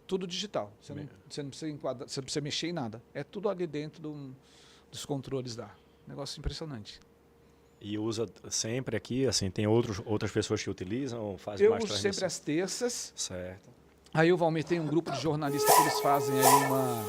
Tudo digital. Você não precisa enquadrar, você não precisa mexer em nada. É tudo ali dentro dos controles da. Negócio impressionante. E usa sempre aqui, assim, tem outras pessoas que utilizam, fazem mais transmissão? Eu uso sempre às terças. Certo. Aí o Valmir tem um grupo de jornalistas que eles fazem aí uma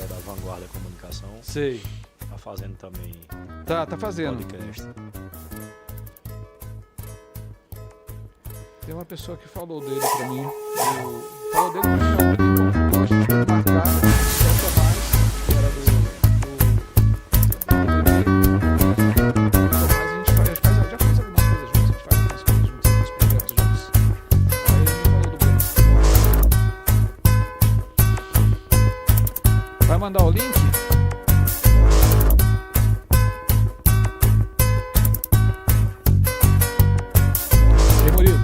da Vanguarda Comunicação. Sei. Tá fazendo também. Tá fazendo. Podcast. Tem uma pessoa que falou dele pra mim. Falou dele pra mim, não. A gente foi marcar. O Tomás, que era do Tomás, a gente já fez algumas coisas juntos. A gente faz algumas coisas juntos, alguns projetos juntos. Aí ele me falou do Breno. Vai mandar o link? Ei, Murilo.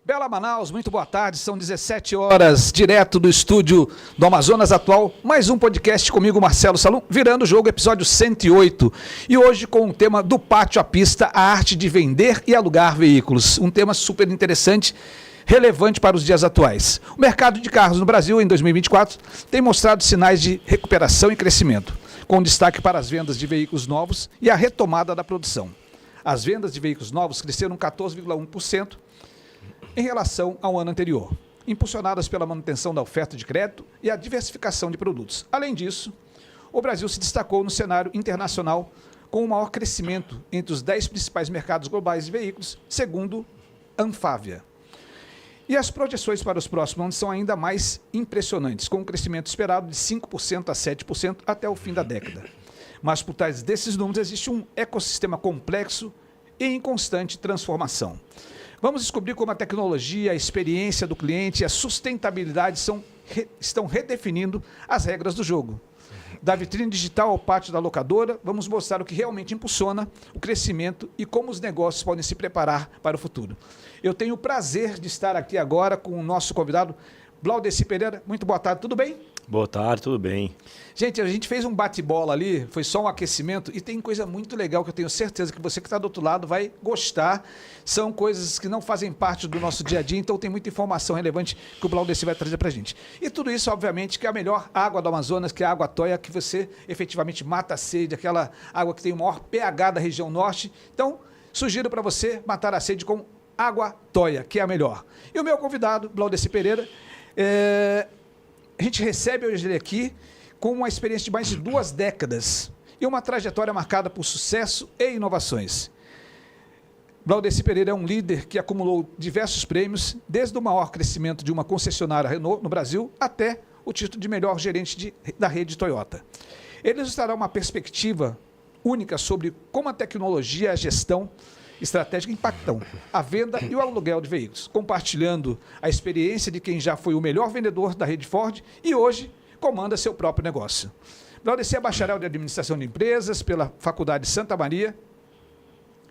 Bela Manaus, muito boa tarde, são 17 horas, direto do estúdio do Amazonas Atual, mais um podcast comigo, Marcelo Salum, virando o jogo, episódio 108, e hoje com o tema do pátio à pista, a arte de vender e alugar veículos, um tema super interessante, relevante para os dias atuais. O mercado de carros no Brasil, em 2024, tem mostrado sinais de recuperação e crescimento, com destaque para as vendas de veículos novos e a retomada da produção. As vendas de veículos novos cresceram 14,1%, em relação ao ano anterior, impulsionadas pela manutenção da oferta de crédito e a diversificação de produtos. Além disso, o Brasil se destacou no cenário internacional com o maior crescimento entre os 10 principais mercados globais de veículos, segundo Anfávia. E as projeções para os próximos anos são ainda mais impressionantes, com um crescimento esperado de 5% a 7% até o fim da década. Mas por trás desses números existe um ecossistema complexo e em constante transformação. Vamos descobrir como a tecnologia, a experiência do cliente e a sustentabilidade estão redefinindo as regras do jogo. Da vitrine digital ao pátio da locadora, vamos mostrar o que realmente impulsiona o crescimento e como os negócios podem se preparar para o futuro. Eu tenho o prazer de estar aqui agora com o nosso convidado, Blaudeci Pereira. Muito boa tarde, tudo bem? Boa tarde, tudo bem. Gente, a gente fez um bate-bola ali, foi só um aquecimento e tem coisa muito legal que eu tenho certeza que você que está do outro lado vai gostar. São coisas que não fazem parte do nosso dia a dia, então tem muita informação relevante que o Blaudeci vai trazer para a gente. E tudo isso, obviamente, que é a melhor água do Amazonas, que é a água Toia, que você efetivamente mata a sede, aquela água que tem o maior pH da região norte. Então, sugiro para você matar a sede com água Toia, que é a melhor. E o meu convidado, Blaudeci Pereira, a gente recebe hoje ele aqui com uma experiência de mais de 2 décadas e uma trajetória marcada por sucesso e inovações. Blaudeci Pereira é um líder que acumulou diversos prêmios, desde o maior crescimento de uma concessionária Renault no Brasil até o título de melhor gerente da rede Toyota. Ele nos dará uma perspectiva única sobre como a tecnologia e a gestão estratégica impactam a venda e o aluguel de veículos, compartilhando a experiência de quem já foi o melhor vendedor da rede Ford e hoje comanda seu próprio negócio. Blaudeci é bacharel de administração de empresas pela Faculdade Santa Maria,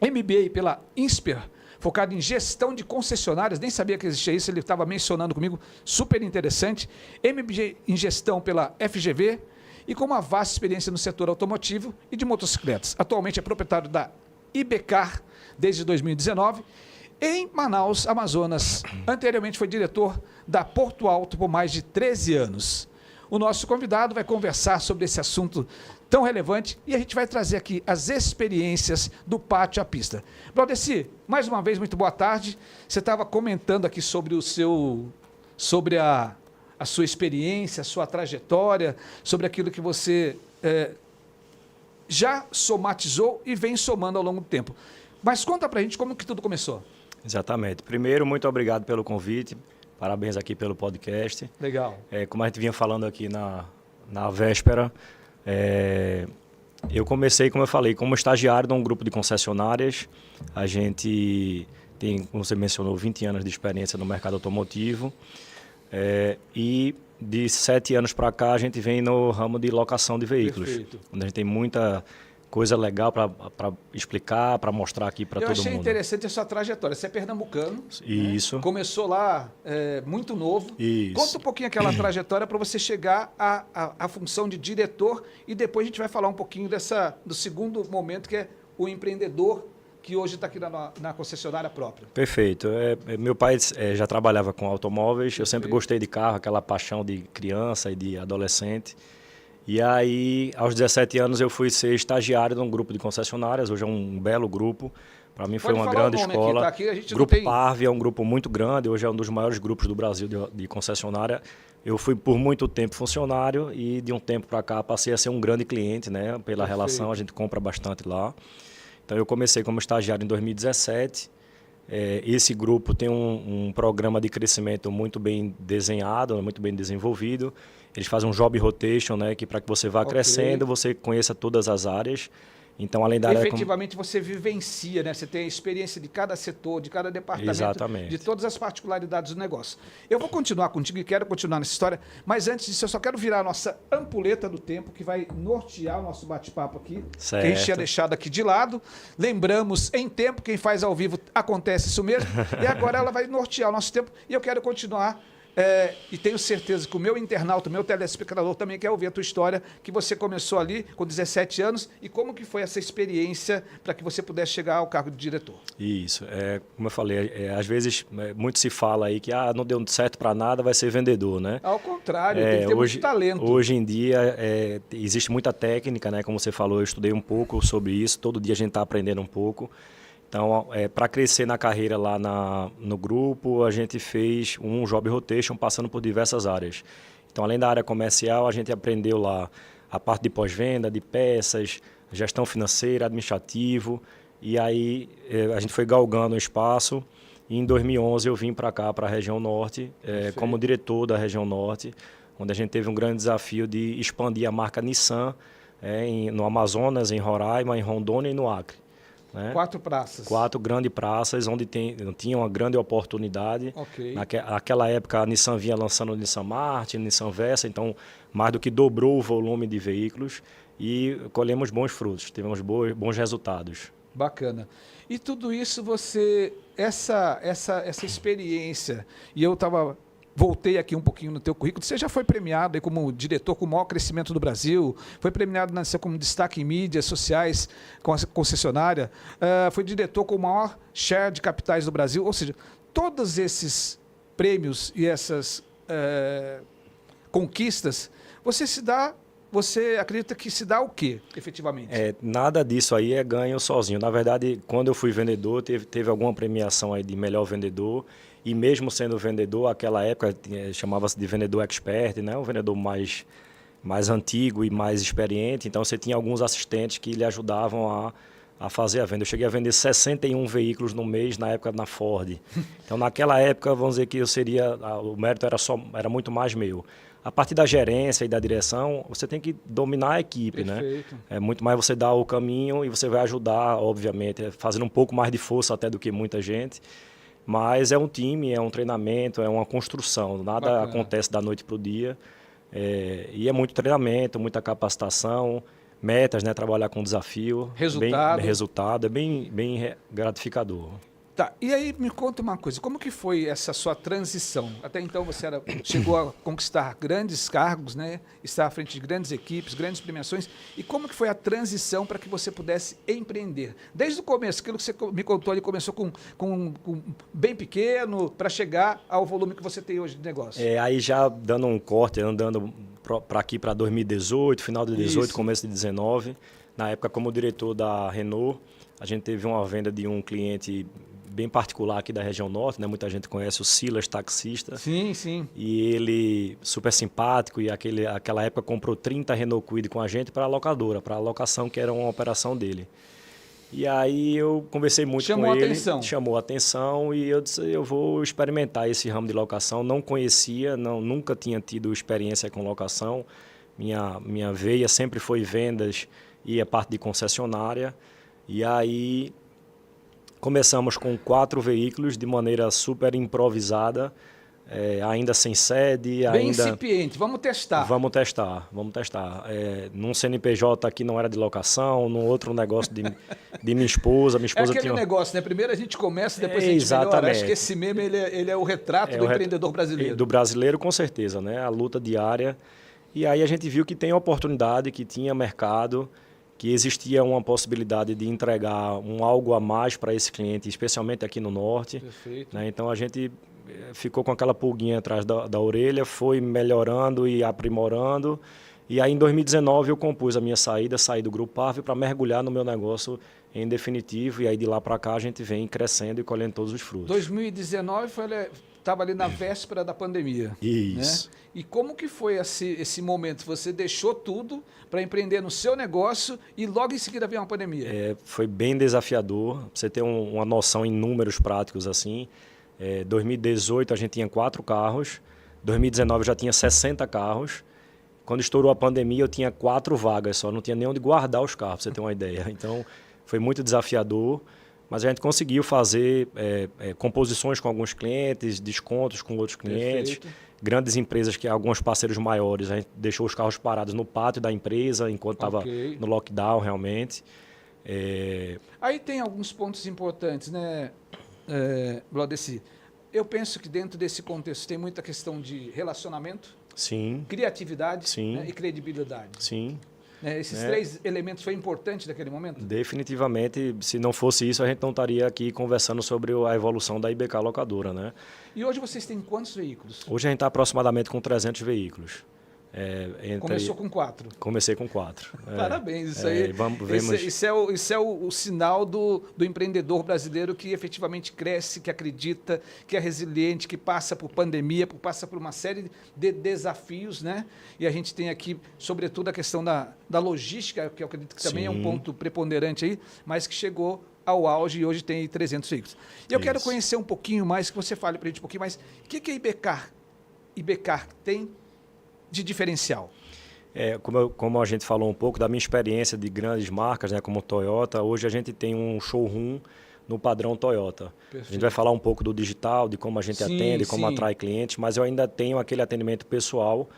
MBA pela INSPER, focado em gestão de concessionárias, nem sabia que existia isso, ele estava mencionando comigo, super interessante, MBA em gestão pela FGV e com uma vasta experiência no setor automotivo e de motocicletas. Atualmente é proprietário da IBECAR desde 2019, em Manaus, Amazonas. Anteriormente foi diretor da Porto Alto por mais de 13 anos. O nosso convidado vai conversar sobre esse assunto tão relevante e a gente vai trazer aqui as experiências do pátio à pista. Blaudeci, mais uma vez, muito boa tarde. Você estava comentando aqui sobre a sua experiência, a sua trajetória, sobre aquilo que você já somatizou e vem somando ao longo do tempo. Mas conta pra gente como que tudo começou. Exatamente. Primeiro, muito obrigado pelo convite. Parabéns aqui pelo podcast. Legal. Como a gente vinha falando aqui na véspera, eu comecei, como eu falei, como estagiário de um grupo de concessionárias. A gente tem, como você mencionou, 20 anos de experiência no mercado automotivo. E de 7 anos para cá, a gente vem no ramo de locação de veículos. Perfeito. Onde a gente tem muita coisa legal para explicar, para mostrar aqui para todo mundo. Eu achei interessante a sua trajetória. Você é pernambucano. Isso. Né? Começou lá muito novo. Isso. Conta um pouquinho aquela trajetória para você chegar à função de diretor e depois a gente vai falar um pouquinho do segundo momento, que é o empreendedor que hoje está aqui na concessionária própria. Perfeito. Meu pai já trabalhava com automóveis. Eu sempre gostei de carro, aquela paixão de criança e de adolescente. E aí, aos 17 anos, eu fui ser estagiário de um grupo de concessionárias. Hoje é um belo grupo. Para mim foi uma grande escola. O Grupo Parve é um grupo muito grande. Hoje é um dos maiores grupos do Brasil de concessionária. Eu fui por muito tempo funcionário e de um tempo para cá passei a ser um grande cliente, né? Pela relação, a gente compra bastante lá. Então eu comecei como estagiário em 2017. Esse grupo tem um programa de crescimento muito bem desenhado, muito bem desenvolvido. Eles fazem um job rotation, né, que para que você vá crescendo, você conheça todas as áreas. Então, além da área... Efetivamente, você vivencia, né? Você tem a experiência de cada setor, de cada departamento, Exatamente. de todas as particularidades do negócio. Eu vou continuar contigo e quero continuar nessa história, mas antes disso, eu só quero virar a nossa ampulheta do tempo, que vai nortear o nosso bate-papo aqui, certo. que a gente tinha deixado aqui de lado. Lembramos, em tempo, quem faz ao vivo acontece isso mesmo, e agora ela vai nortear o nosso tempo, e eu quero continuar. E tenho certeza que o meu internauta, o meu telespectador também quer ouvir a tua história, que você começou ali com 17 anos e como que foi essa experiência para que você pudesse chegar ao cargo de diretor. Isso, como eu falei, às vezes muito se fala aí que não deu certo para nada, vai ser vendedor, né? Ao contrário, tem que ter muito talento. Hoje em dia existe muita técnica, né? Como você falou, eu estudei um pouco sobre isso, todo dia a gente está aprendendo um pouco. Então, para crescer na carreira lá no grupo, a gente fez um job rotation passando por diversas áreas. Então, além da área comercial, a gente aprendeu lá a parte de pós-venda, de peças, gestão financeira, administrativo. E aí a gente foi galgando o espaço. E em 2011 eu vim para cá, para a região norte, como diretor da região norte, onde a gente teve um grande desafio de expandir a marca Nissan no Amazonas, em Roraima, em Rondônia e no Acre. Né? 4 praças. 4 grandes praças onde tinha uma grande oportunidade. Okay. Naquela época a Nissan vinha lançando o Nissan Martin, o Nissan Versa, então mais do que dobrou o volume de veículos e colhemos bons frutos, tivemos bons resultados. Bacana. E tudo isso essa experiência, e eu voltei aqui um pouquinho no teu currículo, você já foi premiado aí como diretor com o maior crescimento do Brasil, foi premiado como destaque em mídias sociais com a concessionária, foi diretor com o maior share de capitais do Brasil, ou seja, todos esses prêmios e essas conquistas, você acredita que se dá o quê, efetivamente? Nada disso aí é ganho sozinho. Na verdade, quando eu fui vendedor, teve alguma premiação aí de melhor vendedor. E mesmo sendo vendedor, aquela época chamava-se de vendedor expert, né? Um vendedor mais antigo e mais experiente. Então, você tinha alguns assistentes que lhe ajudavam a fazer a venda. Eu cheguei a vender 61 veículos no mês, na época na Ford. Então, naquela época, vamos dizer que o mérito era muito mais meu. A partir da gerência e da direção, você tem que dominar a equipe, perfeito, né? É muito mais você dar o caminho e você vai ajudar, obviamente, fazendo um pouco mais de força até do que muita gente. Mas é um time, é um treinamento, é uma construção. Nada bacana, acontece da noite para o dia. E é muito treinamento, muita capacitação, metas, né? Trabalhar com desafio. Resultado. É bem gratificador. Tá, e aí me conta uma coisa, como que foi essa sua transição? Até então você chegou a conquistar grandes cargos, né? Estar à frente de grandes equipes, grandes premiações. E como que foi a transição para que você pudesse empreender? Desde o começo, aquilo que você me contou, ele começou com bem pequeno para chegar ao volume que você tem hoje de negócio. Aí já dando um corte, andando para aqui para 2018, final de 2018, isso, começo de 2019. Na época, como diretor da Renault, a gente teve uma venda de um cliente bem particular aqui da região norte, né? Muita gente conhece o Silas, taxista. Sim, sim. E ele, super simpático, e aquela época comprou 30 Renault Kwid com a gente para a locadora, para a locação, que era uma operação dele. E aí eu conversei muito com ele. Chamou a atenção e eu disse, eu vou experimentar esse ramo de locação. Não conhecia, nunca tinha tido experiência com locação. Minha veia sempre foi vendas e a parte de concessionária. E aí começamos com 4 veículos de maneira super improvisada, ainda sem sede. Bem incipiente, vamos testar. Vamos testar. Num CNPJ que não era de locação, num outro negócio de minha esposa. Minha esposa aquele negócio, né? Primeiro a gente começa, depois a gente melhora. Acho que esse meme ele é o retrato do empreendedor brasileiro. Do brasileiro, com certeza, né? A luta diária. E aí a gente viu que tem oportunidade, que tinha mercado, que existia uma possibilidade de entregar algo a mais para esse cliente, especialmente aqui no norte. Perfeito. Né? Então a gente ficou com aquela pulguinha atrás da orelha, foi melhorando e aprimorando. E aí em 2019 eu compus a minha saída, saí do Grupo Parve para mergulhar no meu negócio em definitivo. E aí de lá para cá a gente vem crescendo e colhendo todos os frutos. 2019 estava ali na véspera da pandemia. Isso. Né? E como que foi esse momento? Você deixou tudo para empreender no seu negócio e logo em seguida veio uma pandemia? Foi bem desafiador. Pra você ter uma noção em números práticos assim. 2018 a gente tinha 4 carros. 2019 já tinha 60 carros. quando estourou a pandemia, eu tinha 4 vagas só, não tinha nem onde guardar os carros, para você ter uma ideia. Então, foi muito desafiador, mas a gente conseguiu fazer composições com alguns clientes, descontos com outros clientes. Perfeito. Grandes empresas, que alguns parceiros maiores, a gente deixou os carros parados no pátio da empresa, enquanto estava no lockdown realmente. Aí tem alguns pontos importantes, né, Valdeci? Eu penso que dentro desse contexto tem muita questão de relacionamento, sim, criatividade, sim, né, e credibilidade. Sim. Esses 3 elementos foi importante naquele momento? Definitivamente, se não fosse isso, a gente não estaria aqui conversando sobre a evolução da IBK Locadora, né? E hoje vocês têm quantos veículos? Hoje a gente está aproximadamente com 300 veículos. Começou com 4? Comecei com 4. Parabéns, isso aí. Isso é o sinal do empreendedor brasileiro que efetivamente cresce, que acredita, que é resiliente, que passa por pandemia, passa por uma série de desafios, né? E a gente tem aqui, sobretudo, a questão da logística, que eu acredito que também é um ponto preponderante aí, mas que chegou ao auge e hoje tem 300 veículos. E eu quero conhecer um pouquinho mais, que você fale para a gente um pouquinho mais, o que a IBK tem de diferencial? Como a gente falou um pouco da minha experiência de grandes marcas, né, como Toyota, hoje a gente tem um showroom no padrão Toyota. Perfeito. A gente vai falar um pouco do digital, de como a gente atende, como atrai clientes, mas eu ainda tenho aquele atendimento pessoal.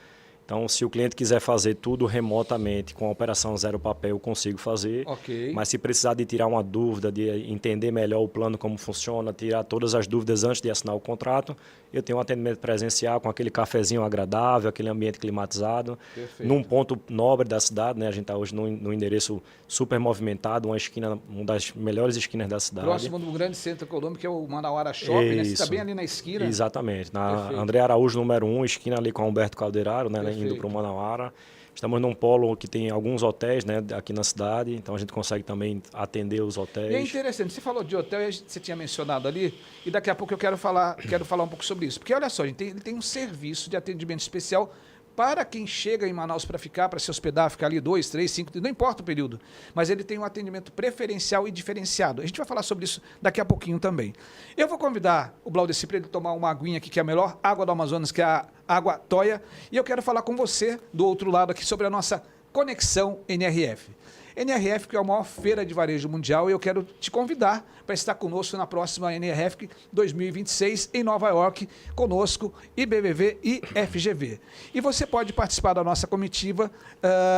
Então, se o cliente quiser fazer tudo remotamente, com a operação zero papel, eu consigo fazer. Mas se precisar de tirar uma dúvida, de entender melhor o plano, como funciona, tirar todas as dúvidas antes de assinar o contrato, eu tenho um atendimento presencial com aquele cafezinho agradável, aquele ambiente climatizado, num ponto nobre da cidade, né? A gente está hoje num endereço super movimentado, uma das melhores esquinas da cidade. Próximo do grande centro econômico, que é o Manauara Shopping, né? Você está bem ali na esquina. Exatamente, na André Araújo, número 1, esquina ali com a Humberto Calderaro, né? Indo para o Manauara. Estamos num polo que tem alguns hotéis, né, aqui na cidade, então a gente consegue também atender os hotéis. E é interessante, você falou de hotel, você tinha mencionado ali, e daqui a pouco eu quero falar um pouco sobre isso. Porque olha só, ele tem um serviço de atendimento especial para quem chega em Manaus para ficar, para se hospedar, ficar ali 2, 3, 5, não importa o período, mas ele tem um atendimento preferencial e diferenciado. A gente vai falar sobre isso daqui a pouquinho também. Eu vou convidar o Valdeci para ele tomar uma aguinha aqui, que é a melhor água do Amazonas, que é a água Toia, e eu quero falar com você, do outro lado aqui, sobre a nossa Conexão NRF. NRF, que é a maior feira de varejo mundial, e eu quero te convidar para estar conosco na próxima NRF 2026 em Nova York, conosco, IBBV e FGV. E você pode participar da nossa comitiva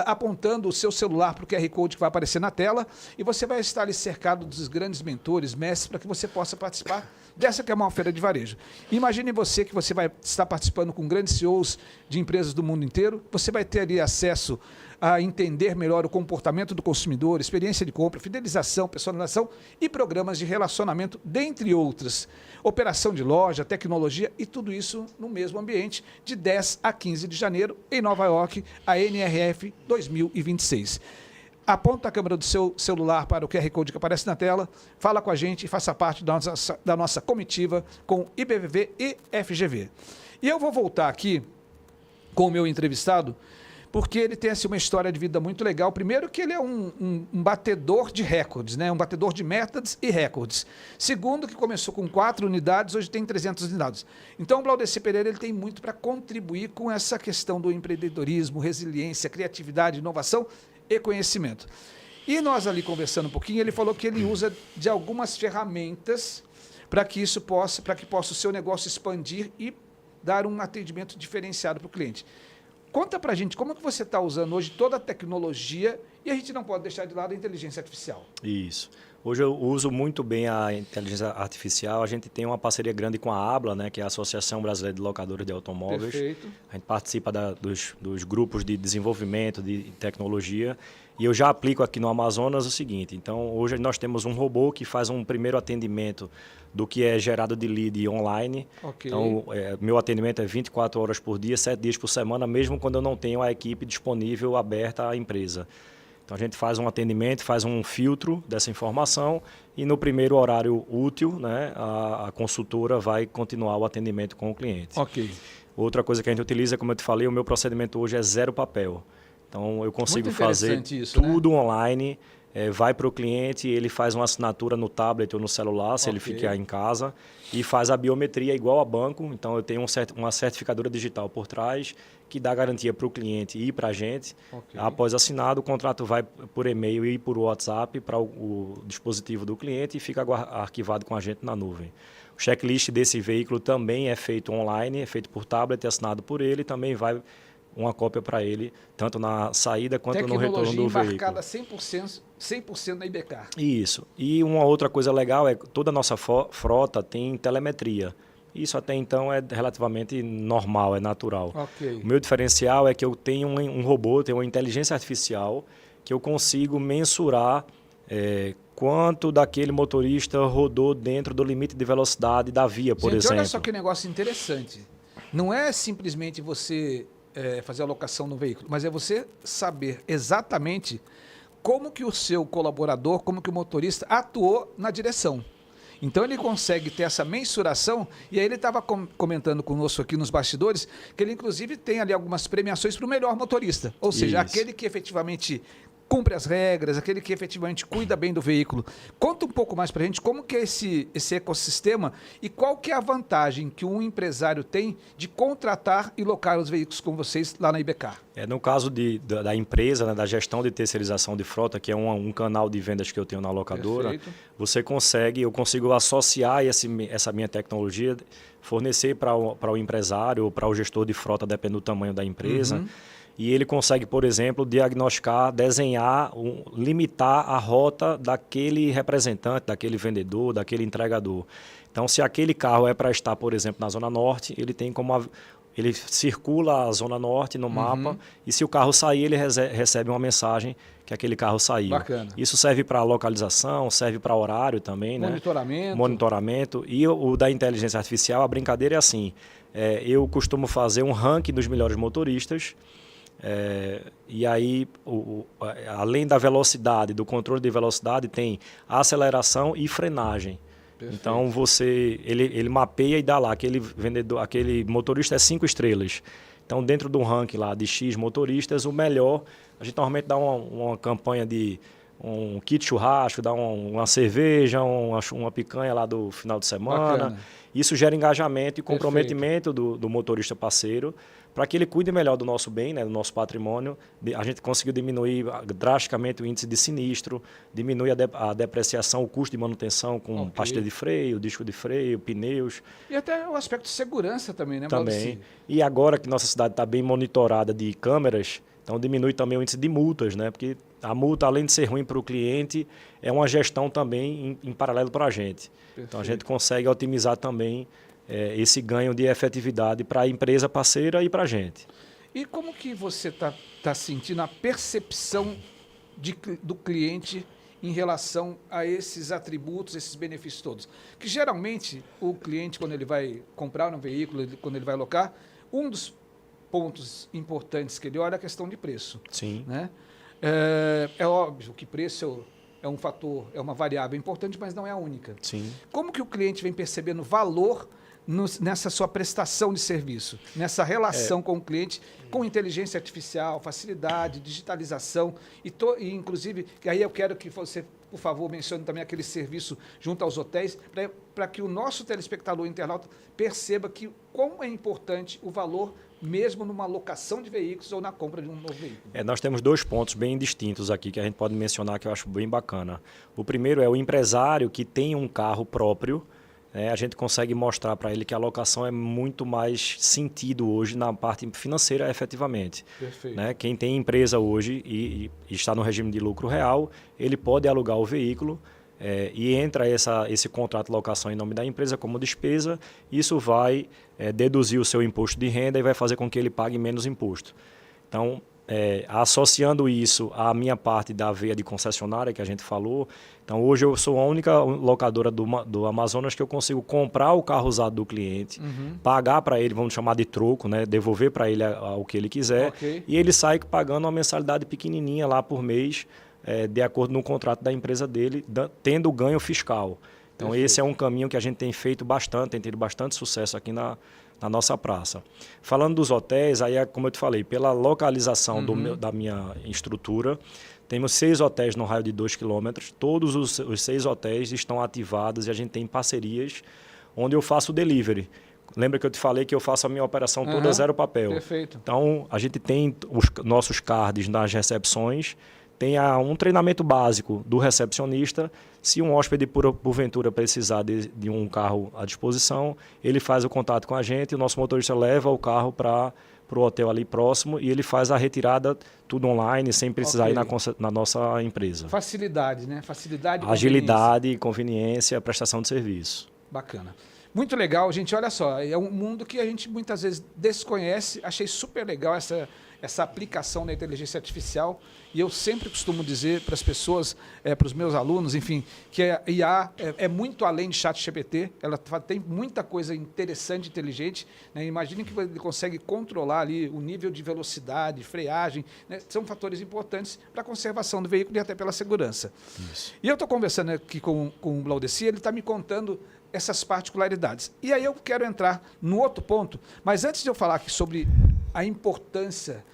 apontando o seu celular para o QR Code que vai aparecer na tela, e você vai estar ali cercado dos grandes mentores, mestres, para que você possa participar dessa que é a maior feira de varejo. Imagine você que você vai estar participando com grandes CEOs de empresas do mundo inteiro, você vai ter ali acesso a entender melhor o comportamento do consumidor, experiência de compra, fidelização, personalização e programas de relacionamento, dentre outras. Operação de loja, tecnologia e tudo isso no mesmo ambiente, de 10 a 15 de janeiro, em Nova York, a NRF 2026. Aponta a câmera do seu celular para o QR Code que aparece na tela, fala com a gente e faça parte da nossa comitiva com IBVV e FGV. E eu vou voltar aqui com o meu entrevistado, porque ele tem assim, uma história de vida muito legal. Primeiro que ele é um batedor de recordes, né? Um batedor de metas e recordes. Segundo que começou com 4 unidades, hoje tem 300 unidades. Então o Valdeci Pereira ele tem muito para contribuir com essa questão do empreendedorismo, resiliência, criatividade, inovação e conhecimento. E nós ali conversando um pouquinho, ele falou que ele usa de algumas ferramentas para que possa o seu negócio expandir e dar um atendimento diferenciado para o cliente. Conta para a gente como é que você está usando hoje toda a tecnologia e a gente não pode deixar de lado a inteligência artificial. Isso. Hoje eu uso muito bem a inteligência artificial. A gente tem uma parceria grande com a ABLA, né, que é a Associação Brasileira de Locadores de Automóveis. Perfeito. A gente participa dos grupos de desenvolvimento de tecnologia. E eu já aplico aqui no Amazonas o seguinte. Então, hoje nós temos um robô que faz um primeiro atendimento do que é gerado de lead online. Okay. Então, meu atendimento é 24 horas por dia, 7 dias por semana, mesmo quando eu não tenho a equipe disponível, aberta à empresa. Então, a gente faz um atendimento, faz um filtro dessa informação e no primeiro horário útil, né, a consultora vai continuar o atendimento com o cliente. Ok. Outra coisa que a gente utiliza, como eu te falei, o meu procedimento hoje é zero papel. Então, eu consigo fazer isso, tudo, né, online. vai para o cliente, ele faz uma assinatura no tablet ou no celular, se ele ficar em casa, e faz a biometria igual a banco. Então, eu tenho uma certificadora digital por trás que dá garantia para o cliente e para a gente. Após assinado, o contrato vai por e-mail e por WhatsApp para o dispositivo do cliente e fica arquivado com a gente na nuvem. O checklist desse veículo também é feito online, é feito por tablet, assinado por ele, também vai uma cópia para ele, tanto na saída quanto no retorno do veículo. Tecnologia embarcada 100% na IBECAR. Isso. E uma outra coisa legal é que toda a nossa frota tem telemetria. Isso até então é relativamente normal, é natural. O meu diferencial é que eu tenho um robô, tenho uma inteligência artificial que eu consigo mensurar quanto daquele motorista rodou dentro do limite de velocidade da via, por exemplo. Olha só que negócio interessante. Não é simplesmente você fazer a locação no veículo, mas é você saber exatamente como que o seu colaborador, como que o motorista atuou na direção. Então ele consegue ter essa mensuração, e aí ele estava comentando conosco aqui nos bastidores, que ele inclusive tem ali algumas premiações para o melhor motorista, ou seja, aquele que efetivamente cumpre as regras, aquele que efetivamente cuida bem do veículo. Conta um pouco mais para a gente como que é esse ecossistema e qual que é a vantagem que um empresário tem de contratar e locar os veículos com vocês lá na IBECAR. No caso da empresa, né, da gestão de terceirização de frota, que é um canal de vendas que eu tenho na locadora, eu consigo associar essa minha tecnologia, fornecer para o empresário ou para o gestor de frota, dependendo do tamanho da empresa. E ele consegue, por exemplo, diagnosticar, desenhar, limitar a rota daquele representante, daquele vendedor, daquele entregador. Então, se aquele carro é para estar, por exemplo, na Zona Norte, ele circula a Zona Norte no mapa, e se o carro sair, ele recebe uma mensagem que aquele carro saiu. Bacana. Isso serve para localização, serve para horário também, monitoramento. Monitoramento. E o da inteligência artificial, a brincadeira é assim, eu costumo fazer um ranking dos melhores motoristas. E aí, além da velocidade, do controle de velocidade, tem aceleração e frenagem. Perfeito. Então ele mapeia e dá lá, aquele motorista é 5 estrelas. Então, dentro do ranking lá de X motoristas, o melhor, a gente normalmente dá uma campanha de um kit churrasco, dá uma cerveja, uma picanha lá do final de semana. Bacana. Isso gera engajamento e comprometimento do motorista parceiro, para que ele cuide melhor do nosso bem, né, do nosso patrimônio. A gente conseguiu diminuir drasticamente o índice de sinistro, diminui a depreciação, o custo de manutenção com pastilha de freio, disco de freio, pneus. E até o aspecto de segurança também, né? Também. E agora que nossa cidade está bem monitorada de câmeras, então diminui também o índice de multas, né? Porque a multa, além de ser ruim para o cliente, é uma gestão também em paralelo para a gente. Perfeito. Então a gente consegue otimizar também esse ganho de efetividade para a empresa parceira e para a gente. E como que você tá sentindo a percepção do cliente em relação a esses atributos, esses benefícios todos? Que geralmente o cliente, quando ele vai comprar um veículo, quando ele vai alocar, um dos pontos importantes que ele olha é a questão de preço. Sim. Né? É óbvio que preço é um fator, é uma variável importante, mas não é a única. Sim. Como que o cliente vem percebendo valor nessa sua prestação de serviço, nessa relação com o cliente, com inteligência artificial, facilidade, digitalização, e inclusive, aí eu quero que você, por favor, mencione também aquele serviço junto aos hotéis, para que o nosso telespectador internauta perceba quão é importante o valor mesmo numa locação de veículos ou na compra de um novo veículo. Nós temos 2 pontos bem distintos aqui que a gente pode mencionar que eu acho bem bacana. O primeiro é o empresário que tem um carro próprio. A gente consegue mostrar para ele que a locação é muito mais sentido hoje na parte financeira, efetivamente. Perfeito. Quem tem empresa hoje e está no regime de lucro real, ele pode alugar o veículo e entra esse contrato de locação em nome da empresa como despesa. Isso vai deduzir o seu imposto de renda e vai fazer com que ele pague menos imposto. Então, associando isso à minha parte da veia de concessionária que a gente falou, então hoje eu sou a única locadora do Amazonas que eu consigo comprar o carro usado do cliente, pagar para ele, vamos chamar de troco, né, devolver para ele o que ele quiser, e ele sai pagando uma mensalidade pequenininha lá por mês, de acordo no contrato da empresa dele, tendo ganho fiscal. Então Perfeito. Esse é um caminho que a gente tem feito bastante, tem tido bastante sucesso aqui na nossa praça. Falando dos hotéis, aí como eu te falei, pela localização da minha estrutura, Temos 6 hotéis no raio de 2 quilômetros. Todos os 6 hotéis estão ativados e a gente tem parcerias onde eu faço o delivery. Lembra que eu te falei que eu faço a minha operação toda zero papel? Perfeito. Então, a gente tem os nossos cards nas recepções, tem um treinamento básico do recepcionista. Se um hóspede, porventura, precisar de um carro à disposição, ele faz o contato com a gente, o nosso motorista leva o carro para o hotel ali próximo e ele faz a retirada tudo online, sem precisar ir na nossa empresa. Facilidade, né? Facilidade, agilidade, conveniência, prestação de serviço. Bacana. Muito legal, gente. Olha só, é um mundo que a gente muitas vezes desconhece. Achei super legal essa aplicação da inteligência artificial. E eu sempre costumo dizer para as pessoas, para os meus alunos, enfim, que a IA é muito além de ChatGPT. Ela tem muita coisa interessante, inteligente. Né? Imagine que ele consegue controlar ali o nível de velocidade, freagem. Né? São fatores importantes para a conservação do veículo e até pela segurança. Isso. E eu estou conversando aqui com o Laudeci, ele está me contando essas particularidades. E aí eu quero entrar no outro ponto, mas antes de eu falar aqui sobre a importância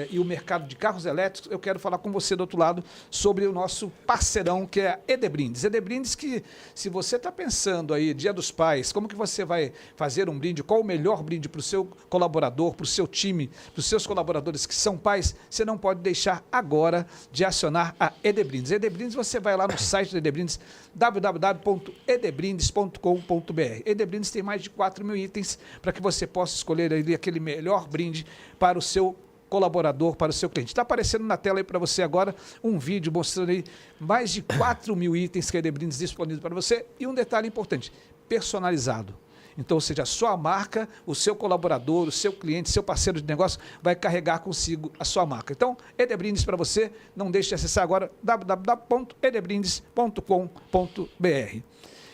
e o mercado de carros elétricos, eu quero falar com você do outro lado sobre o nosso parceirão, que é a Edebrindes. Edebrindes que, se você está pensando aí, Dia dos Pais, como que você vai fazer um brinde, qual o melhor brinde para o seu colaborador, para o seu time, para os seus colaboradores que são pais, você não pode deixar agora de acionar a Edebrindes. Edebrindes, você vai lá no site da Edebrindes, www.edebrindes.com.br. Edebrindes tem mais de 4.000 itens para que você possa escolher ali aquele melhor brinde para o seu colaborador, para o seu cliente. Está aparecendo na tela aí para você agora um vídeo mostrando aí mais de 4.000 itens que a Edebrindes disponibiliza para você. E um detalhe importante, personalizado. Então, ou seja, a sua marca, o seu colaborador, o seu cliente, seu parceiro de negócio vai carregar consigo a sua marca. Então, Edebrindes para você, não deixe de acessar agora www.edebrindes.com.br.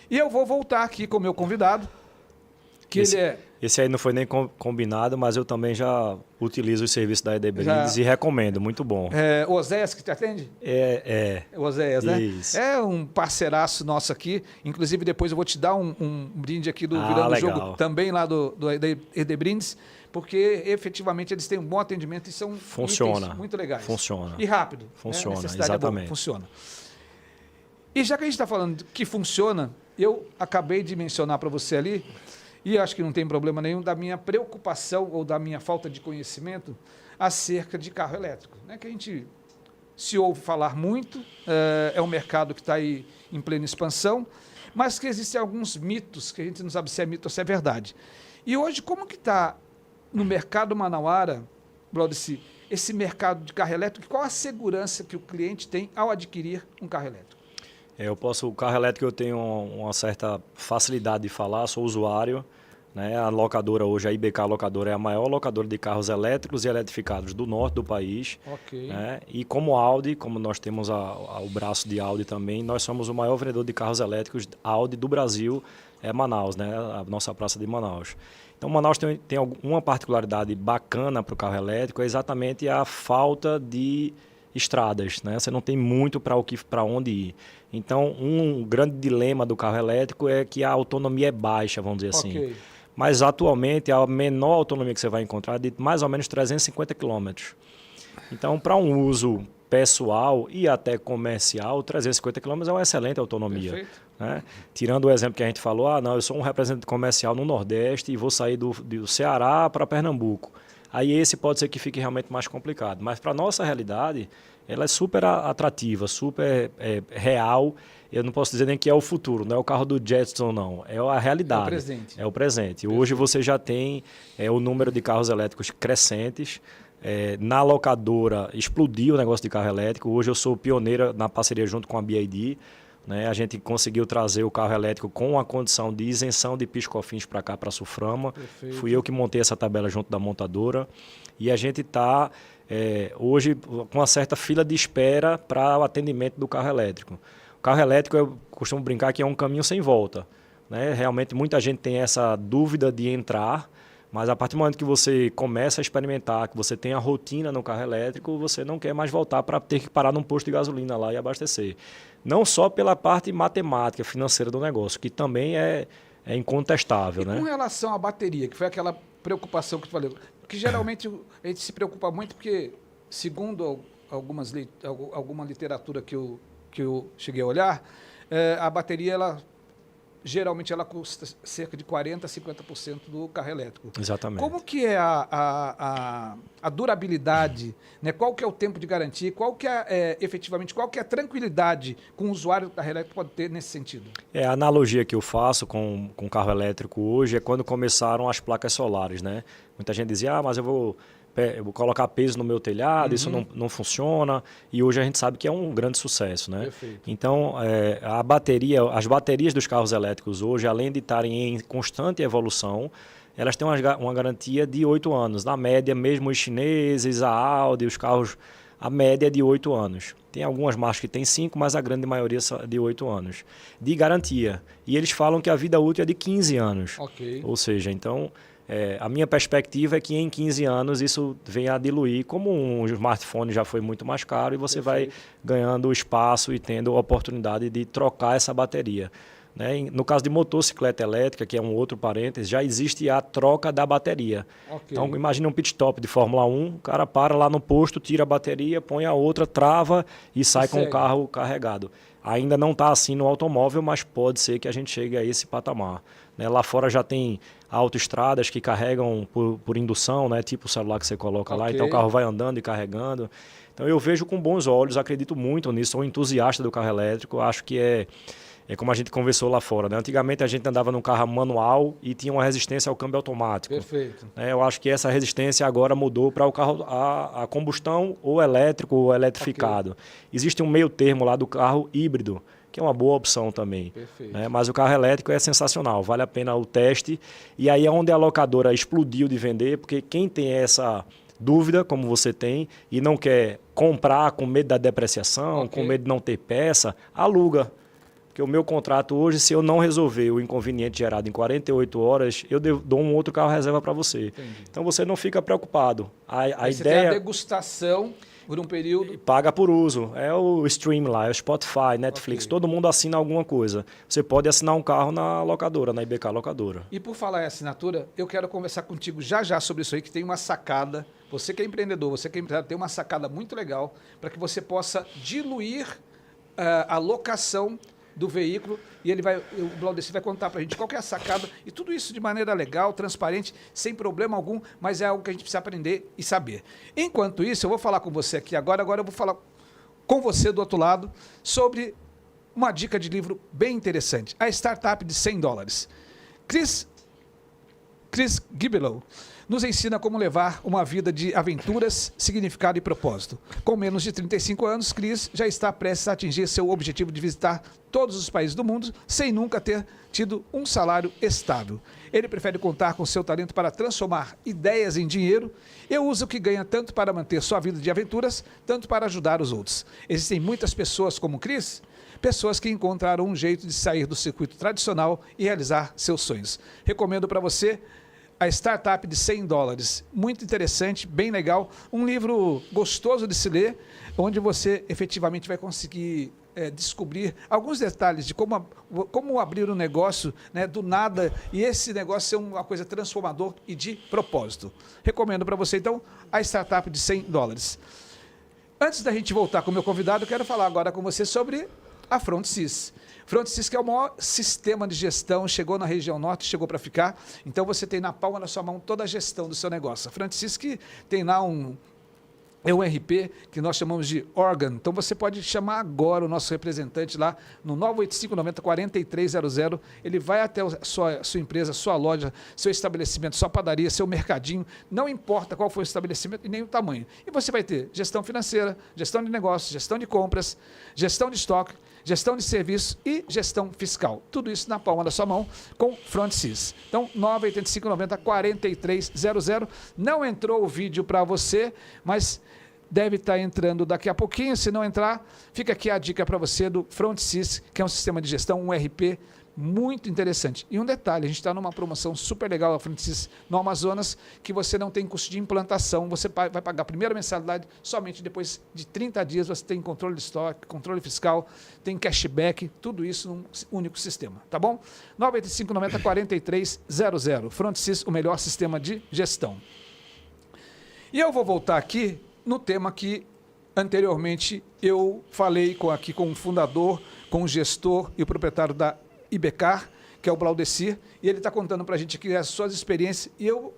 E eu vou voltar aqui com o meu convidado, que Esse aí não foi nem combinado, mas eu também já utilizo o serviço da Edebrindes e recomendo, muito bom. O Oséias que te atende? O Oséias, né? Isso. É um parceiraço nosso aqui. Inclusive, depois eu vou te dar um brinde aqui do Virando o Jogo, também lá da Edebrindes, porque efetivamente eles têm um bom atendimento e são itens muito legais. Funciona. E rápido. Funciona, né? exatamente. Funciona. E já que a gente está falando que funciona, eu acabei de mencionar para você ali, e acho que não tem problema nenhum, da minha preocupação ou da minha falta de conhecimento acerca de carro elétrico. Né? Que a gente se ouve falar muito, é um mercado que está aí em plena expansão, mas que existem alguns mitos, que a gente não sabe se é mito ou se é verdade. E hoje, como que está no mercado manauara, Laudeci, esse mercado de carro elétrico, qual a segurança que o cliente tem ao adquirir um carro elétrico? O carro elétrico eu tenho uma certa facilidade de falar, sou usuário, né? A locadora hoje, a IBK Locadora, é a maior locadora de carros elétricos e eletrificados do norte do país. Ok. Né? E como Audi, como nós temos o braço de Audi também, nós somos o maior vendedor de carros elétricos Audi do Brasil, é Manaus, né? A nossa praça de Manaus. Então, Manaus tem uma particularidade bacana para o carro elétrico, é exatamente a falta de estradas, né? Você não tem muito para onde ir. Então, um grande dilema do carro elétrico é que a autonomia é baixa, vamos dizer assim. Mas, atualmente, a menor autonomia que você vai encontrar é de mais ou menos 350 km. Então, para um uso pessoal e até comercial, 350 km é uma excelente autonomia. Né? Tirando o exemplo que a gente falou, eu sou um representante comercial no Nordeste e vou sair do Ceará para Pernambuco. Aí esse pode ser que fique realmente mais complicado. Mas para a nossa realidade, ela é super atrativa, super real. Eu não posso dizer nem que é o futuro, não é o carro do Jetson, não. É a realidade. É o presente. É o presente. Hoje você já tem o número de carros elétricos crescentes. Na locadora explodiu o negócio de carro elétrico. Hoje eu sou pioneira na parceria junto com a BYD. Né? A gente conseguiu trazer o carro elétrico com a condição de isenção de PIS/COFINS para cá, para a Suframa. Perfeito. Fui eu que montei essa tabela junto da montadora. E a gente está, hoje, com uma certa fila de espera para o atendimento do carro elétrico. O carro elétrico, eu costumo brincar que é um caminho sem volta. Né? Realmente, muita gente tem essa dúvida de entrar, mas a partir do momento que você começa a experimentar, que você tem a rotina no carro elétrico, você não quer mais voltar para ter que parar num posto de gasolina lá e abastecer. Não só pela parte matemática, financeira do negócio, que também é incontestável. E com relação à bateria, que foi aquela preocupação que tu falou, porque geralmente a gente se preocupa muito porque, segundo alguma literatura que eu cheguei a olhar, a bateria, geralmente ela custa cerca de 40% a 50% do carro elétrico. Exatamente. Como que é a durabilidade, né? Qual que é o tempo de garantia, efetivamente, qual que é a tranquilidade que um usuário do carro elétrico pode ter nesse sentido? A analogia que eu faço com carro elétrico hoje é quando começaram as placas solares, né? Muita gente dizia, mas eu vou colocar peso no meu telhado, isso não funciona, e hoje a gente sabe que é um grande sucesso, né? Perfeito. Então, as baterias dos carros elétricos hoje, além de estarem em constante evolução, elas têm uma garantia de 8 anos. Na média, mesmo os chineses, a Audi, os carros, a média é de 8 anos. Tem algumas marcas que têm 5, mas a grande maioria é de 8 anos de garantia. E eles falam que a vida útil é de 15 anos. Ok. Ou seja, então... a minha perspectiva é que em 15 anos isso venha a diluir, como um smartphone já foi muito mais caro e você vai ganhando espaço e tendo a oportunidade de trocar essa bateria. Né? No caso de motocicleta elétrica, que é um outro parênteses, já existe a troca da bateria. Okay. Então imagine um pit stop de Fórmula 1, o cara para lá no posto, tira a bateria, põe a outra, trava e sai com o carro carregado. Ainda não está assim no automóvel, mas pode ser que a gente chegue a esse patamar. Né? Lá fora já tem autoestradas que carregam por indução, né? Tipo o celular que você coloca lá, então o carro vai andando e carregando. Então eu vejo com bons olhos, acredito muito nisso, sou entusiasta do carro elétrico, acho que é como a gente conversou lá fora. Né? Antigamente a gente andava num carro manual e tinha uma resistência ao câmbio automático. Perfeito. Eu acho que essa resistência agora mudou para o carro a combustão ou elétrico ou eletrificado. Existe um meio termo lá do carro híbrido, que é uma boa opção também. Mas o carro elétrico é sensacional, vale a pena o teste. E aí é onde a locadora explodiu de vender, porque quem tem essa dúvida, como você tem, e não quer comprar com medo da depreciação, com medo de não ter peça, aluga. Porque o meu contrato hoje, se eu não resolver o inconveniente gerado em 48 horas, eu dou um outro carro reserva para você. Entendi. Então você não fica preocupado. A ideia... Você tem a degustação por um período... Paga por uso. É o stream lá, é o Spotify, Netflix, todo mundo assina alguma coisa. Você pode assinar um carro na locadora, na IBK Locadora. E por falar em assinatura, eu quero conversar contigo já sobre isso aí, que tem uma sacada. Você que é empreendedor, você que é empresário, tem uma sacada muito legal para que você possa diluir a locação do veículo, e o Blaudeci vai contar para a gente qual que é a sacada, e tudo isso de maneira legal, transparente, sem problema algum, mas é algo que a gente precisa aprender e saber. Enquanto isso, eu vou falar com você aqui agora eu vou falar com você do outro lado sobre uma dica de livro bem interessante, A Startup de $100. Chris Gibelot nos ensina como levar uma vida de aventuras, significado e propósito. Com menos de 35 anos, Chris já está prestes a atingir seu objetivo de visitar todos os países do mundo sem nunca ter tido um salário estável. Ele prefere contar com seu talento para transformar ideias em dinheiro e usa o que ganha tanto para manter sua vida de aventuras, tanto para ajudar os outros. Existem muitas pessoas como Chris, pessoas que encontraram um jeito de sair do circuito tradicional e realizar seus sonhos. Recomendo para você A Startup de $100, muito interessante, bem legal, um livro gostoso de se ler, onde você efetivamente vai conseguir descobrir alguns detalhes de como abrir um negócio, né, do nada, e esse negócio ser uma coisa transformadora e de propósito. Recomendo para você, então, A Startup de $100. Antes da gente voltar com o meu convidado, eu quero falar agora com você sobre a FrontSys. FrontSys, que é o maior sistema de gestão, chegou na região norte, chegou para ficar. Então você tem na palma da sua mão toda a gestão do seu negócio. A FrontSys que tem lá um RP que nós chamamos de Organ. Então você pode chamar agora o nosso representante lá no 985-90-4300. Ele vai até a sua empresa, sua loja, seu estabelecimento, sua padaria, seu mercadinho. Não importa qual for o estabelecimento e nem o tamanho. E você vai ter gestão financeira, gestão de negócios, gestão de compras, gestão de estoque, gestão de serviço e gestão fiscal. Tudo isso na palma da sua mão com FrontSys. Então, 985-90-4300. Não entrou o vídeo para você, mas deve estar entrando daqui a pouquinho. Se não entrar, fica aqui a dica para você do FrontSys, que é um sistema de gestão, um RP muito interessante. E um detalhe, a gente está numa promoção super legal da FrontSys no Amazonas, que você não tem custo de implantação, você vai pagar a primeira mensalidade, somente depois de 30 dias você tem controle de estoque, controle fiscal, tem cashback, tudo isso num único sistema, tá bom? 985-90-4300, FrontSys, o melhor sistema de gestão. E eu vou voltar aqui no tema que anteriormente eu falei aqui com o fundador, com o gestor e o proprietário da Ibecar, que é o Blaudecir, e ele está contando para a gente aqui as suas experiências, e eu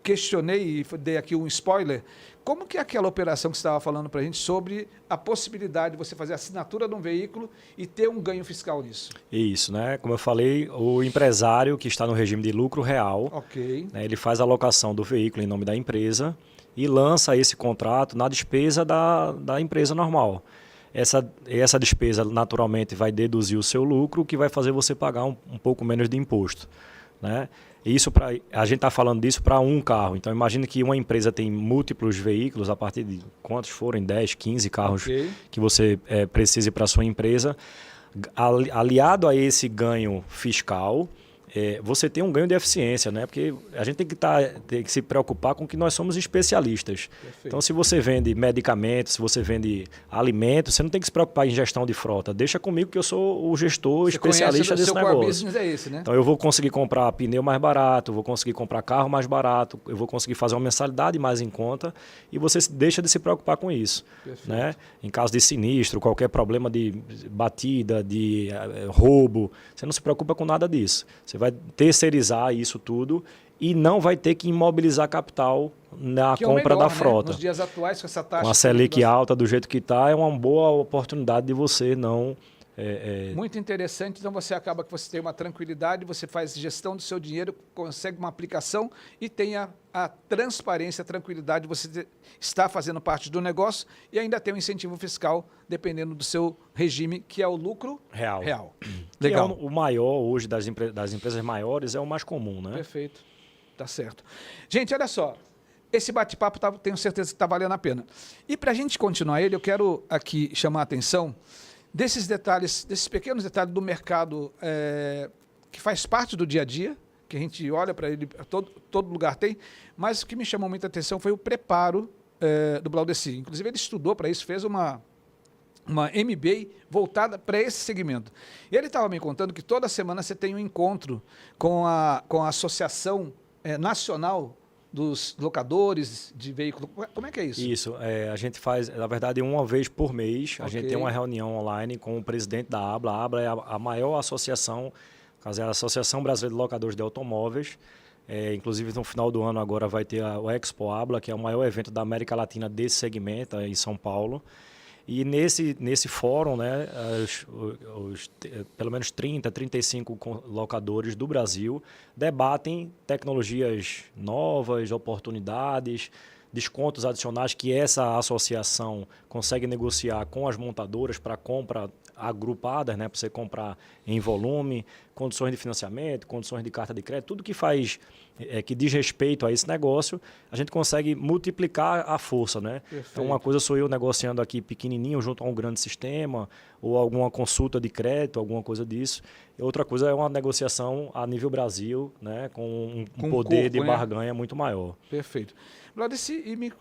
questionei e dei aqui um spoiler, como que é aquela operação que você estava falando para a gente sobre a possibilidade de você fazer a assinatura de um veículo e ter um ganho fiscal nisso? Isso, né? Como eu falei, o empresário que está no regime de lucro real, Ok. né, ele faz a alocação do veículo em nome da empresa e lança esse contrato na despesa da empresa normal. Essa despesa, naturalmente, vai deduzir o seu lucro, o que vai fazer você pagar um pouco menos de imposto, né? A gente está falando disso para um carro. Então, imagine que uma empresa tem múltiplos veículos, a partir de quantos forem, 10, 15 carros que você precise para a sua empresa. Aliado a esse ganho fiscal, você tem um ganho de eficiência, né? Porque a gente tem que se preocupar com que nós somos especialistas. Perfeito. Então, se você vende medicamentos, se você vende alimentos, você não tem que se preocupar em gestão de frota. Deixa comigo que eu sou o gestor especialista desse negócio. Core business é esse, né? Então, eu vou conseguir comprar pneu mais barato, vou conseguir comprar carro mais barato, eu vou conseguir fazer uma mensalidade mais em conta e você deixa de se preocupar com isso. Né? Em caso de sinistro, qualquer problema de batida, de roubo, você não se preocupa com nada disso. Você vai terceirizar isso tudo e não vai ter que imobilizar capital na compra da frota. Nos dias atuais, com essa taxa... Com a Selic alta do jeito que está, é uma boa oportunidade de você não... Muito interessante, então você acaba que você tem uma tranquilidade, você faz gestão do seu dinheiro, consegue uma aplicação e tem a transparência, a tranquilidade, você está fazendo parte do negócio e ainda tem um incentivo fiscal, dependendo do seu regime, que é o lucro real. Legal. O maior hoje das empresas maiores é o mais comum, né? Perfeito, tá certo. Gente, olha só, esse bate-papo tenho certeza que está valendo a pena. E para a gente continuar ele, eu quero aqui chamar a atenção desses detalhes, desses pequenos detalhes do mercado que faz parte do dia a dia, que a gente olha para ele, todo lugar tem, mas o que me chamou muita atenção foi o preparo do Blaudecir. Inclusive, ele estudou para isso, fez uma MBA voltada para esse segmento. E ele estava me contando que toda semana você tem um encontro com a Associação Nacional dos locadores de veículos. Como é que é isso? Isso. A gente faz, na verdade, uma vez por mês. A gente tem uma reunião online com o presidente da ABLA. A ABLA é a maior associação, é a Associação Brasileira de Locadores de Automóveis. Inclusive, no final do ano agora vai ter o Expo ABLA, que é o maior evento da América Latina desse segmento, em São Paulo. E nesse fórum, né, pelo menos 30, 35 locadores do Brasil debatem tecnologias novas, oportunidades, descontos adicionais que essa associação consegue negociar com as montadoras para compra agrupadas, né, para você comprar em volume, condições de financiamento, condições de carta de crédito, tudo que faz, que diz respeito a esse negócio, a gente consegue multiplicar a força, né? Então, uma coisa sou eu negociando aqui pequenininho junto a um grande sistema, ou alguma consulta de crédito, alguma coisa disso. E outra coisa é uma negociação a nível Brasil, né, com um poder de barganha muito maior. Perfeito. Blaudecir, e me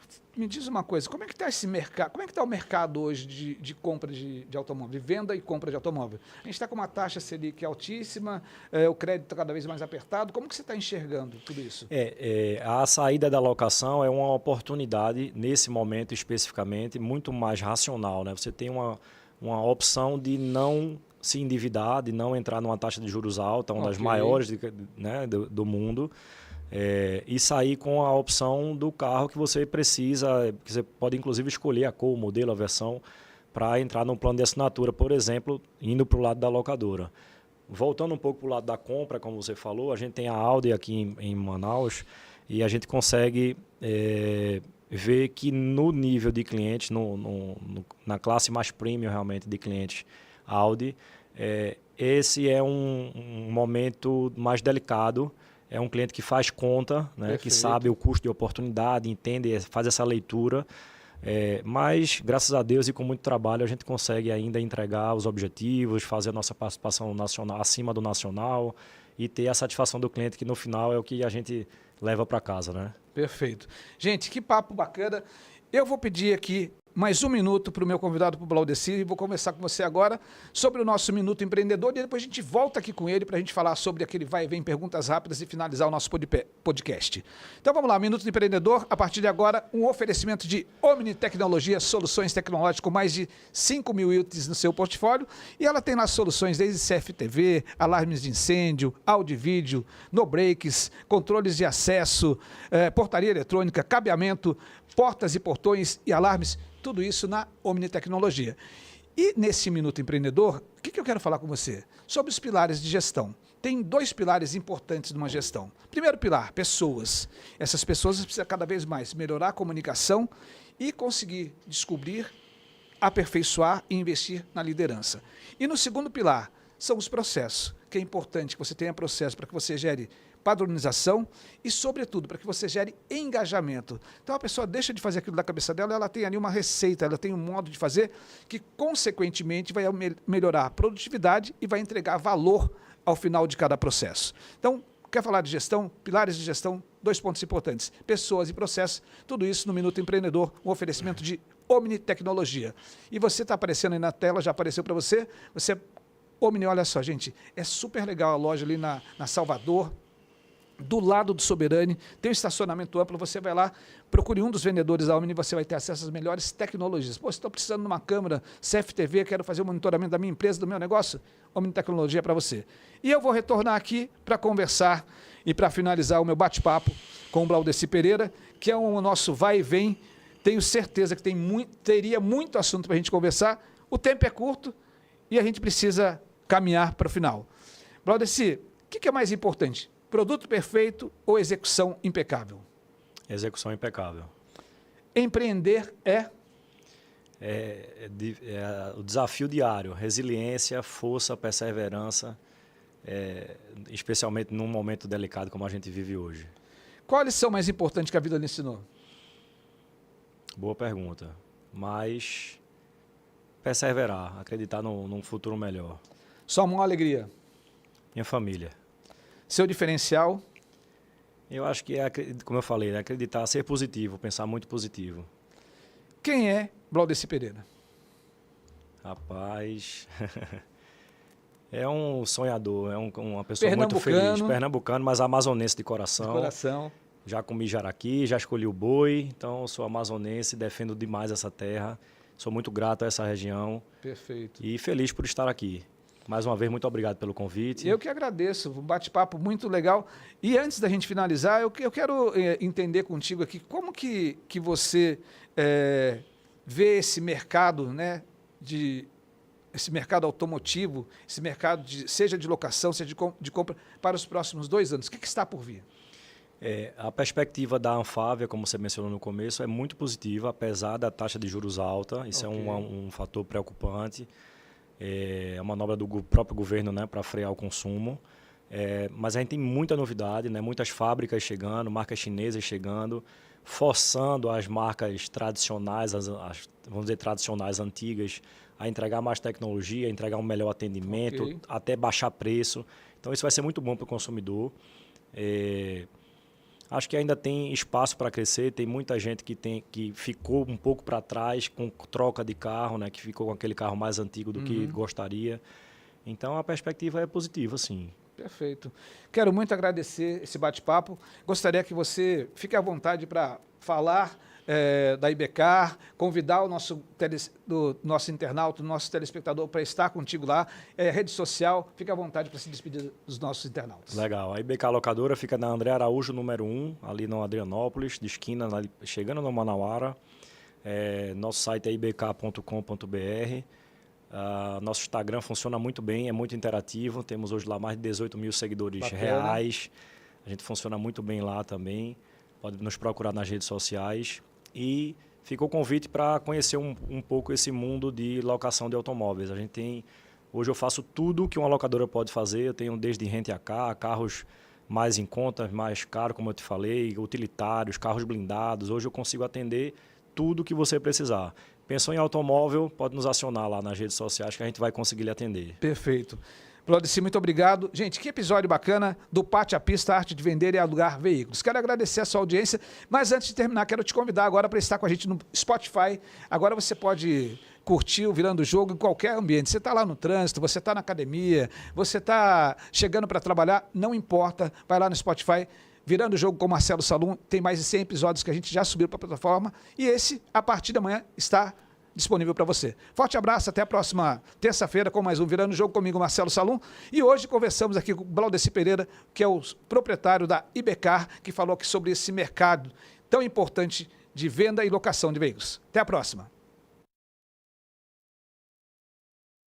diz uma coisa, como é que está esse mercado? Como é que está o mercado hoje de compra de automóvel, de venda e compra de automóvel? A gente está com uma taxa Selic altíssima, o crédito cada vez mais apertado. Como que você está enxergando tudo isso? A saída da locação é uma oportunidade, nesse momento especificamente, muito mais racional, né? Você tem uma opção de não se endividar, de não entrar numa taxa de juros alta, uma das maiores, né, do mundo. E sair com a opção do carro que você precisa, que você pode inclusive escolher a cor, o modelo, a versão, para entrar num plano de assinatura, por exemplo, indo para o lado da locadora. Voltando um pouco para o lado da compra, como você falou, a gente tem a Audi aqui em Manaus e a gente consegue ver que no nível de clientes, na classe mais premium realmente de clientes Audi, esse é um momento mais delicado. É um cliente que faz conta, né, que sabe o custo de oportunidade, entende, faz essa leitura. Mas, graças a Deus e com muito trabalho, a gente consegue ainda entregar os objetivos, fazer a nossa participação nacional acima do nacional e ter a satisfação do cliente, que no final é o que a gente leva para casa, né? Perfeito. Gente, que papo bacana. Eu vou pedir aqui mais um minuto para o meu convidado, para o Blaudeci, e vou conversar com você agora sobre o nosso Minuto Empreendedor, e depois a gente volta aqui com ele para a gente falar sobre aquele vai e vem, perguntas rápidas e finalizar o nosso podcast. Então vamos lá, Minuto Empreendedor, a partir de agora, um oferecimento de Omni Tecnologia, soluções tecnológicas com mais de 5.000 itens no seu portfólio, e ela tem lá soluções desde CFTV, alarmes de incêndio, áudio e vídeo, no breaks, controles de acesso, portaria eletrônica, cabeamento, portas e portões e alarmes, tudo isso na Omni Tecnologia. E nesse Minuto Empreendedor, o que eu quero falar com você? Sobre os pilares de gestão. Tem 2 pilares importantes numa gestão. Primeiro pilar, pessoas. Essas pessoas precisam cada vez mais melhorar a comunicação e conseguir descobrir, aperfeiçoar e investir na liderança. E no segundo pilar, são os processos, que é importante que você tenha processo para que você gere padronização e, sobretudo, para que você gere engajamento. Então, a pessoa deixa de fazer aquilo da cabeça dela, ela tem ali uma receita, ela tem um modo de fazer que, consequentemente, vai melhorar a produtividade e vai entregar valor ao final de cada processo. Então, quer falar de gestão? Pilares de gestão, 2 pontos importantes. Pessoas e processos, tudo isso no Minuto Empreendedor, um oferecimento de Omni Tecnologia. E você está aparecendo aí na tela, já apareceu para você. Omni, olha só, gente, é super legal a loja ali na Salvador, do lado do Soberani, tem um estacionamento amplo, você vai lá, procure um dos vendedores da Omni e você vai ter acesso às melhores tecnologias. Pô, estou precisando de uma câmera CFTV, quero fazer o monitoramento da minha empresa, do meu negócio, Omni Tecnologia é para você. E eu vou retornar aqui para conversar e para finalizar o meu bate-papo com o Blaudeci Pereira, que é o nosso vai e vem. Tenho certeza que teria muito assunto para a gente conversar, o tempo é curto e a gente precisa caminhar para o final. Blaudeci, o que é mais importante? Produto perfeito ou execução impecável? Execução impecável. Empreender é o desafio diário, resiliência, força, perseverança, especialmente num momento delicado como a gente vive hoje. Qual a lição mais importante que a vida lhe ensinou? Boa pergunta. Mas perseverar, acreditar num futuro melhor. Sua maior alegria? Minha família. Seu diferencial? Eu acho que como eu falei, acreditar, ser positivo, pensar muito positivo. Quem é Blaudeci Pereira? Rapaz, é um sonhador, é uma pessoa muito feliz. Pernambucano, mas amazonense de coração. De coração. Já comi jaraqui, já escolhi o boi, então sou amazonense, defendo demais essa terra. Sou muito grato a essa região. Perfeito. E feliz por estar aqui. Mais uma vez, muito obrigado pelo convite. Eu que agradeço, um bate-papo muito legal. E antes da gente finalizar, eu quero entender contigo aqui como que você vê esse mercado, né, esse mercado automotivo, esse mercado, seja de locação, seja de compra, para os próximos 2 anos. O que está por vir? A perspectiva da Anfávia, como você mencionou no começo, é muito positiva, apesar da taxa de juros alta. Isso okay. É um fator preocupante. É uma manobra do próprio governo, né, para frear o consumo. Mas a gente tem muita novidade, né, muitas fábricas chegando, marcas chinesas chegando, forçando as marcas tradicionais, vamos dizer, tradicionais, antigas, a entregar mais tecnologia, a entregar um melhor atendimento, okay. Até baixar preço. Então, isso vai ser muito bom para o consumidor. Acho que ainda tem espaço para crescer, tem muita gente que ficou um pouco para trás com troca de carro, né, que ficou com aquele carro mais antigo do que gostaria. Então, a perspectiva é positiva, sim. Perfeito. Quero muito agradecer esse bate-papo. Gostaria que você fique à vontade para falar da IBECAR, convidar o nosso internauta, o nosso telespectador para estar contigo lá, rede social, fique à vontade para se despedir dos nossos internautas. Legal, a IBECAR Locadora fica na André Araújo, número 1, ali no Adrianópolis, de esquina, chegando no Manauara. Nosso site é ibk.com.br. Nosso Instagram funciona muito bem, é muito interativo, temos hoje lá mais de 18 mil seguidores Bacana. Reais, a gente funciona muito bem lá também, pode nos procurar nas redes sociais. E fica o convite para conhecer um pouco esse mundo de locação de automóveis. Hoje eu faço tudo que uma locadora pode fazer. Eu tenho desde rent a car, carros mais em conta, mais caros, como eu te falei, utilitários, carros blindados. Hoje eu consigo atender tudo que você precisar. Pensou em automóvel, pode nos acionar lá nas redes sociais que a gente vai conseguir lhe atender. Perfeito. Valdeci, muito obrigado. Gente, que episódio bacana do Pátio à Pista, Arte de Vender e Alugar Veículos. Quero agradecer a sua audiência, mas antes de terminar, quero te convidar agora para estar com a gente no Spotify. Agora você pode curtir o Virando o Jogo em qualquer ambiente. Você está lá no trânsito, você está na academia, você está chegando para trabalhar, não importa, vai lá no Spotify, Virando o Jogo com Marcelo Salum, tem mais de 100 episódios que a gente já subiu para a plataforma e esse, a partir da manhã, está disponível para você. Forte abraço, até a próxima terça-feira com mais um Virando o Jogo comigo, Marcelo Salum. E hoje conversamos aqui com o Valdeci Pereira, que é o proprietário da Ibecar, que falou aqui sobre esse mercado tão importante de venda e locação de veículos. Até a próxima.